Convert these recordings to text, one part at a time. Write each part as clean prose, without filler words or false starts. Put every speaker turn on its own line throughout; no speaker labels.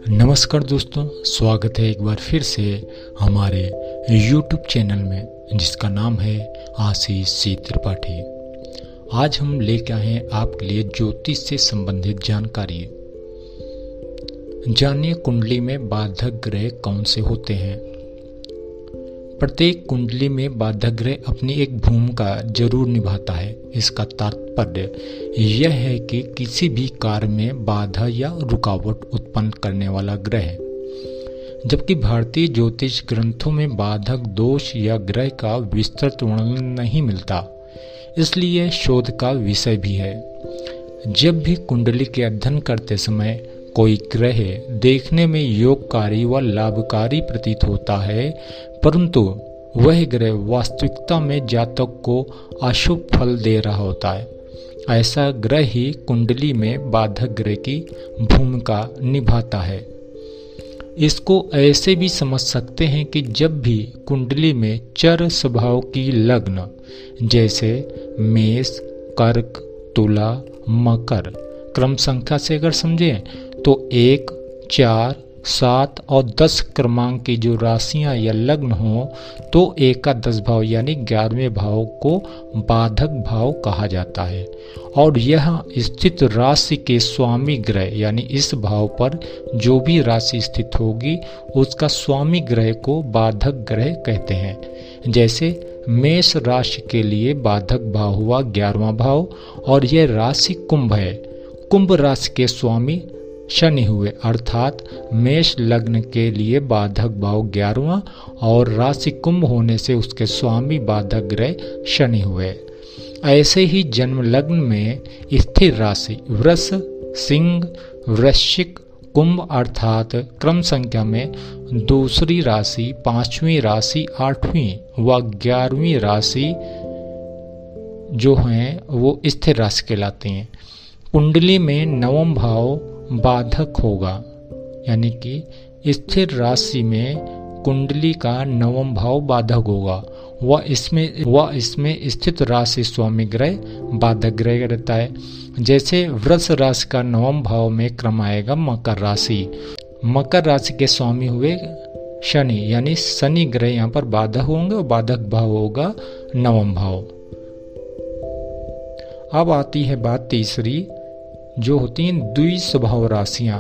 नमस्कार दोस्तों, स्वागत है एक बार फिर से हमारे YouTube चैनल में जिसका नाम है आशीष सी त्रिपाठी। आज हम लेकर आए हैं आपके लिए ज्योतिष से संबंधित जानकारी। जानिए कुंडली में बाधक ग्रह कौन से होते हैं। प्रत्येक कुंडली में बाधक ग्रह अपनी एक भूमिका जरूर निभाता है। इसका तात्पर्य यह है कि किसी भी कार्य में बाधा या रुकावट उत्पन्न करने वाला ग्रह। जबकि भारतीय ज्योतिष ग्रंथों में बाधक दोष या ग्रह का विस्तृत वर्णन नहीं मिलता, इसलिए शोध का विषय भी है। जब भी कुंडली के अध्ययन करते समय कोई ग्रह देखने में योगकारी व लाभकारी प्रतीत होता है, परंतु वह ग्रह वास्तविकता में जातक को अशुभ फल दे रहा होता है, ऐसा ग्रह ही कुंडली में बाधक ग्रह की भूमिका निभाता है। इसको ऐसे भी समझ सकते हैं कि जब भी कुंडली में चर स्वभाव की लग्न जैसे मेष, कर्क, तुला, मकर क्रम संख्या से अगर समझें तो 1, 4, 7 और 10 क्रमांक की जो राशियां या लग्न हो तो एकादश भाव यानी 11वें भाव को बाधक भाव कहा जाता है। और यह स्थित राशि के स्वामी ग्रह यानी इस भाव पर जो भी राशि स्थित होगी उसका स्वामी ग्रह को बाधक ग्रह कहते हैं। जैसे मेष राशि के लिए बाधक भाव हुआ 11वां भाव और यह राशि कुंभ है। कुंभ राशि के स्वामी शनि हुए, अर्थात मेष लग्न के लिए बाधक भाव 11वां और राशि कुंभ होने से उसके स्वामी बाधक ग्रह शनि हुए। ऐसे ही जन्म लग्न में स्थिर राशि वृष, सिंह, वृश्चिक, कुंभ अर्थात क्रम संख्या में दूसरी राशि, 5वीं राशि, 8वीं व 11वीं राशि जो हैं वो स्थिर राशि कहलाती हैं। कुंडली में नवम भाव बाधक होगा, यानी कि स्थिर राशि में कुंडली का नवम भाव बाधक होगा। वह इसमें स्थित राशि स्वामी ग्रह बाधक ग्रह रहता है। जैसे वृष राशि का नवम भाव में क्रम आएगा मकर राशि। मकर राशि के स्वामी हुए शनि, यानी शनि ग्रह यहाँ पर बाधक होंगे और बाधक भाव होगा नवम भाव। अब आती है बात तीसरी, जो होती हैं द्विस्वभाव राशियां।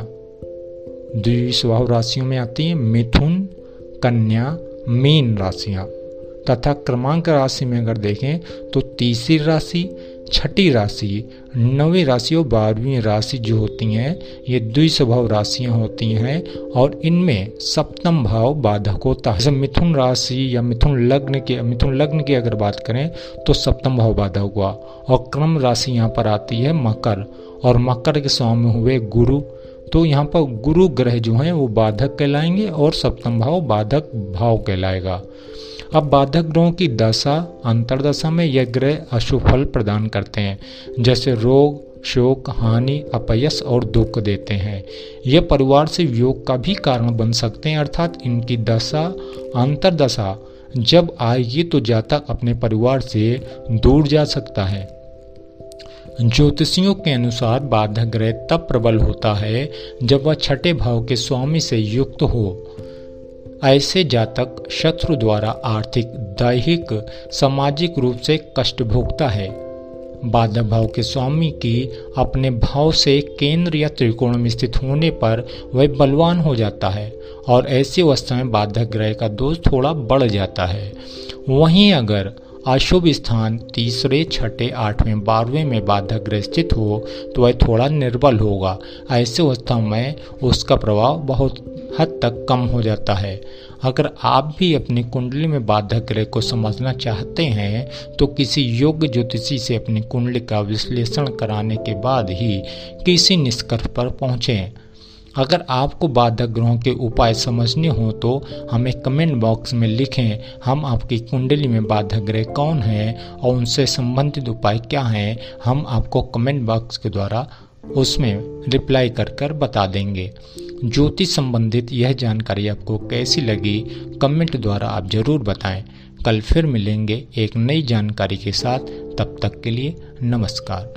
द्विस्वभाव राशियों में आती हैं मिथुन, कन्या, मीन राशियां तथा क्रमांक राशि में अगर देखें तो तीसरी राशि, छठी राशि, 9वीं राशि और 12वीं राशि जो होती हैं ये द्विस्वभाव राशियां होती हैं और इनमें सप्तम भाव बाधक होता है। जैसे मिथुन राशि या मिथुन लग्न की अगर बात करें तो सप्तम भाव बाधक हुआ। और क्रम राशि यहाँ पर आती है मकर और मकर के स्वामी हुए गुरु, तो यहाँ पर गुरु ग्रह जो हैं वो बाधक कहलाएंगे और सप्तम भाव बाधक भाव कहलाएगा। अब बाधक ग्रहों की दशा अंतरदशा में यह ग्रह अशुभ फल प्रदान करते हैं, जैसे रोग, शोक, हानि, अपयश और दुख देते हैं। यह परिवार से वियोग का भी कारण बन सकते हैं, अर्थात इनकी दशा अंतरदशा जब आएगी तो जातक अपने परिवार से दूर जा सकता है। ज्योतिषियों के अनुसार बाधक ग्रह तब प्रबल होता है जब वह छठे भाव के स्वामी से युक्त हो। ऐसे जातक शत्रु द्वारा आर्थिक, दैहिक, सामाजिक रूप से कष्ट भोगता है। बाधक भाव के स्वामी की अपने भाव से केंद्र या त्रिकोण में स्थित होने पर वह बलवान हो जाता है और ऐसी अवस्था में बाधक ग्रह का दोष थोड़ा बढ़ जाता है। वहीं अगर अशुभ स्थान तीसरे, छठे, 8वें, 12वें में बाधक ग्रह स्थित हो तो वह थोड़ा निर्बल होगा। ऐसे अवस्था में उसका प्रभाव बहुत हद तक कम हो जाता है। अगर आप भी अपनी कुंडली में बाधक ग्रह को समझना चाहते हैं तो किसी योग्य ज्योतिषी से अपनी कुंडली का विश्लेषण कराने के बाद ही किसी निष्कर्ष पर पहुंचें। अगर आपको बाधक ग्रहों के उपाय समझने हो तो हमें कमेंट बॉक्स में लिखें। हम आपकी कुंडली में बाधक ग्रह कौन है और उनसे संबंधित उपाय क्या हैं, हम आपको कमेंट बॉक्स के द्वारा उसमें रिप्लाई कर बता देंगे। ज्योतिष संबंधित यह जानकारी आपको कैसी लगी कमेंट द्वारा आप जरूर बताएं। कल फिर मिलेंगे एक नई जानकारी के साथ, तब तक के लिए नमस्कार।